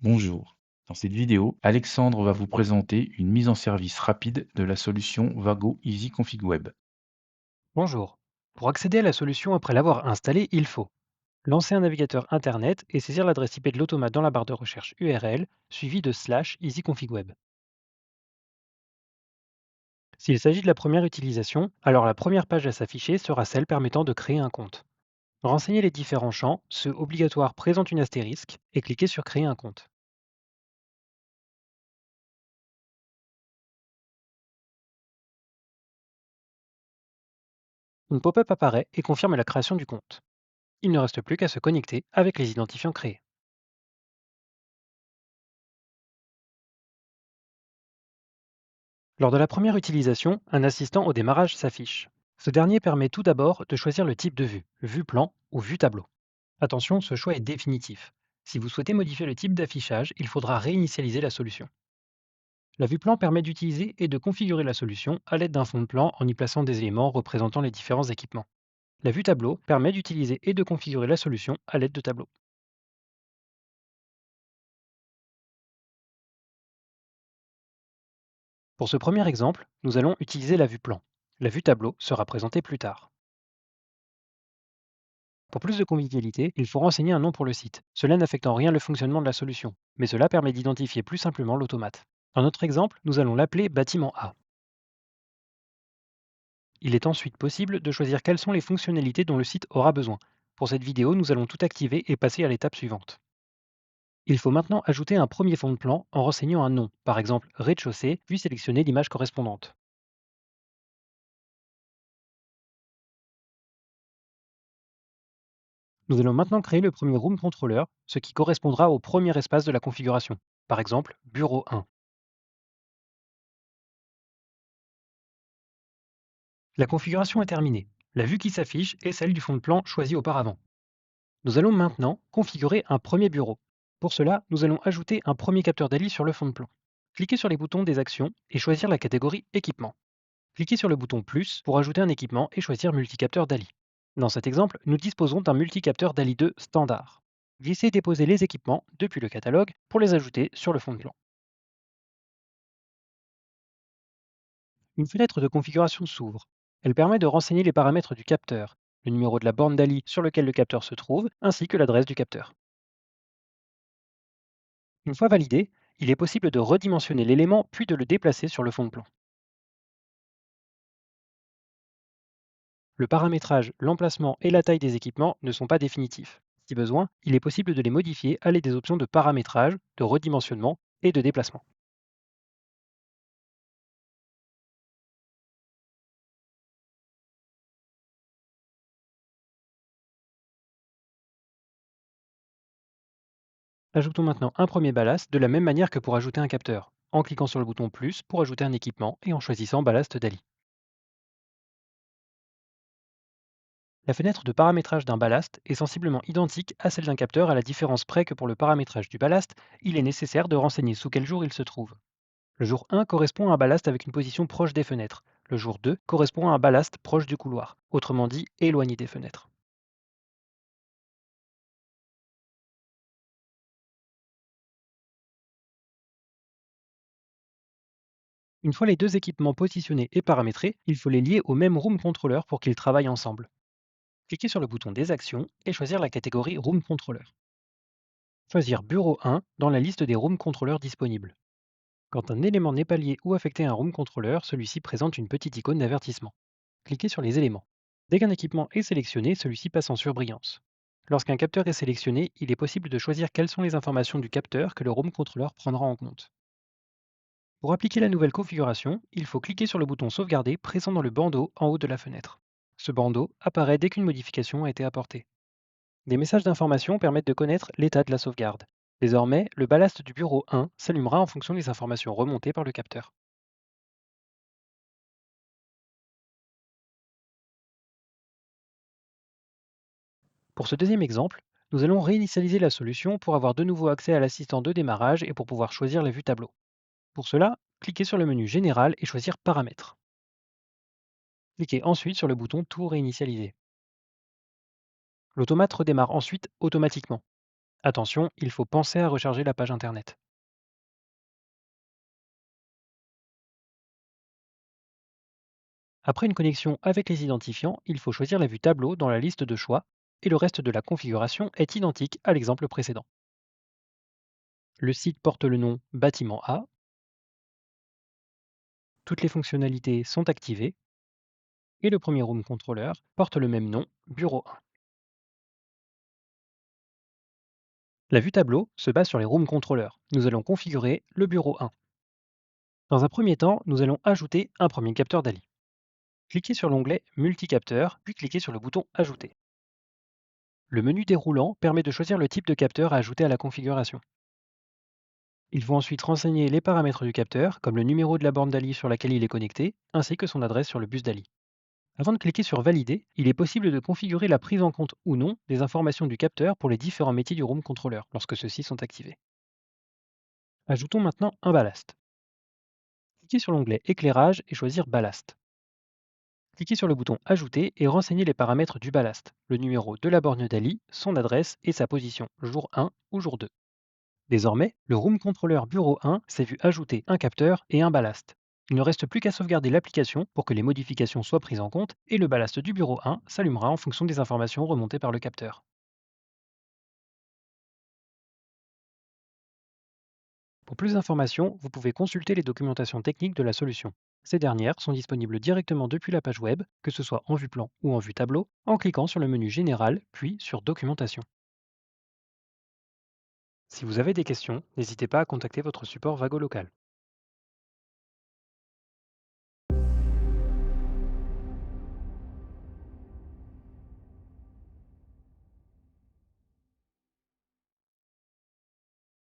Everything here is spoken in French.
Bonjour. Dans cette vidéo, Alexandre va vous présenter une mise en service rapide de la solution Vago Easy Config Web. Bonjour. Pour accéder à la solution après l'avoir installée, il faut lancer un navigateur Internet et saisir l'adresse IP de l'automate dans la barre de recherche URL suivie de /easyconfigweb. S'il s'agit de la première utilisation, alors la première page à s'afficher sera celle permettant de créer un compte. Renseignez les différents champs, ceux obligatoires présentent une astérisque et cliquez sur Créer un compte. Une pop-up apparaît et confirme la création du compte. Il ne reste plus qu'à se connecter avec les identifiants créés. Lors de la première utilisation, un assistant au démarrage s'affiche. Ce dernier permet tout d'abord de choisir le type de vue, vue plan ou vue tableau. Attention, ce choix est définitif. Si vous souhaitez modifier le type d'affichage, il faudra réinitialiser la solution. La vue plan permet d'utiliser et de configurer la solution à l'aide d'un fond de plan en y plaçant des éléments représentant les différents équipements. La vue tableau permet d'utiliser et de configurer la solution à l'aide de tableaux. Pour ce premier exemple, nous allons utiliser la vue plan. La vue tableau sera présentée plus tard. Pour plus de convivialité, il faut renseigner un nom pour le site. Cela n'affecte en rien le fonctionnement de la solution, mais cela permet d'identifier plus simplement l'automate. Dans notre exemple, nous allons l'appeler bâtiment A. Il est ensuite possible de choisir quelles sont les fonctionnalités dont le site aura besoin. Pour cette vidéo, nous allons tout activer et passer à l'étape suivante. Il faut maintenant ajouter un premier fond de plan en renseignant un nom, par exemple rez-de-chaussée, puis sélectionner l'image correspondante. Nous allons maintenant créer le premier Room Controller, ce qui correspondra au premier espace de la configuration, par exemple Bureau 1. La configuration est terminée. La vue qui s'affiche est celle du fond de plan choisi auparavant. Nous allons maintenant configurer un premier bureau. Pour cela, nous allons ajouter un premier capteur DALI sur le fond de plan. Cliquez sur les boutons des actions et choisir la catégorie équipement. Cliquez sur le bouton plus pour ajouter un équipement et choisir multicapteur DALI. Dans cet exemple, nous disposons d'un multicapteur DALI 2 standard. Glissez et déposez les équipements depuis le catalogue pour les ajouter sur le fond de plan. Une fenêtre de configuration s'ouvre. Elle permet de renseigner les paramètres du capteur, le numéro de la borne DALI sur lequel le capteur se trouve, ainsi que l'adresse du capteur. Une fois validé, il est possible de redimensionner l'élément puis de le déplacer sur le fond de plan. Le paramétrage, l'emplacement et la taille des équipements ne sont pas définitifs. Si besoin, il est possible de les modifier à l'aide des options de paramétrage, de redimensionnement et de déplacement. Ajoutons maintenant un premier ballast de la même manière que pour ajouter un capteur, en cliquant sur le bouton plus pour ajouter un équipement et en choisissant ballast DALI. La fenêtre de paramétrage d'un ballast est sensiblement identique à celle d'un capteur à la différence près que pour le paramétrage du ballast, il est nécessaire de renseigner sous quel jour il se trouve. Le jour 1 correspond à un ballast avec une position proche des fenêtres. Le jour 2 correspond à un ballast proche du couloir, autrement dit éloigné des fenêtres. Une fois les deux équipements positionnés et paramétrés, il faut les lier au même Room Controller pour qu'ils travaillent ensemble. Cliquez sur le bouton des actions et choisir la catégorie Room Controller. Choisir Bureau 1 dans la liste des Room Controllers disponibles. Quand un élément n'est pas lié ou affecté à un Room Controller, celui-ci présente une petite icône d'avertissement. Cliquez sur les éléments. Dès qu'un équipement est sélectionné, celui-ci passe en surbrillance. Lorsqu'un capteur est sélectionné, il est possible de choisir quelles sont les informations du capteur que le Room Controller prendra en compte. Pour appliquer la nouvelle configuration, il faut cliquer sur le bouton Sauvegarder présent dans le bandeau en haut de la fenêtre. Ce bandeau apparaît dès qu'une modification a été apportée. Des messages d'information permettent de connaître l'état de la sauvegarde. Désormais, le ballast du bureau 1 s'allumera en fonction des informations remontées par le capteur. Pour ce deuxième exemple, nous allons réinitialiser la solution pour avoir de nouveau accès à l'assistant de démarrage et pour pouvoir choisir la vue tableau. Pour cela, cliquez sur le menu Général et choisir Paramètres. Cliquez ensuite sur le bouton Tout réinitialiser. L'automate redémarre ensuite automatiquement. Attention, il faut penser à recharger la page internet. Après une connexion avec les identifiants, il faut choisir la vue tableau dans la liste de choix et le reste de la configuration est identique à l'exemple précédent. Le site porte le nom Bâtiment A, toutes les fonctionnalités sont activées et le premier room controller porte le même nom, Bureau 1. La vue tableau se base sur les room controllers. Nous allons configurer le bureau 1. Dans un premier temps, nous allons ajouter un premier capteur DALI. Cliquez sur l'onglet Multicapteur, puis cliquez sur le bouton Ajouter. Le menu déroulant permet de choisir le type de capteur à ajouter à la configuration. Il faut ensuite renseigner les paramètres du capteur, comme le numéro de la borne DALI sur laquelle il est connecté, ainsi que son adresse sur le bus DALI. Avant de cliquer sur Valider, il est possible de configurer la prise en compte ou non des informations du capteur pour les différents métiers du Room Controller, lorsque ceux-ci sont activés. Ajoutons maintenant un ballast. Cliquez sur l'onglet Éclairage et choisir Ballast. Cliquez sur le bouton Ajouter et renseignez les paramètres du ballast, le numéro de la borne DALI, son adresse et sa position jour 1 ou jour 2. Désormais, le Room Controller Bureau 1 s'est vu ajouter un capteur et un ballast. Il ne reste plus qu'à sauvegarder l'application pour que les modifications soient prises en compte et le ballast du Bureau 1 s'allumera en fonction des informations remontées par le capteur. Pour plus d'informations, vous pouvez consulter les documentations techniques de la solution. Ces dernières sont disponibles directement depuis la page web, que ce soit en vue plan ou en vue tableau, en cliquant sur le menu Général, puis sur Documentation. Si vous avez des questions, n'hésitez pas à contacter votre support Vago local.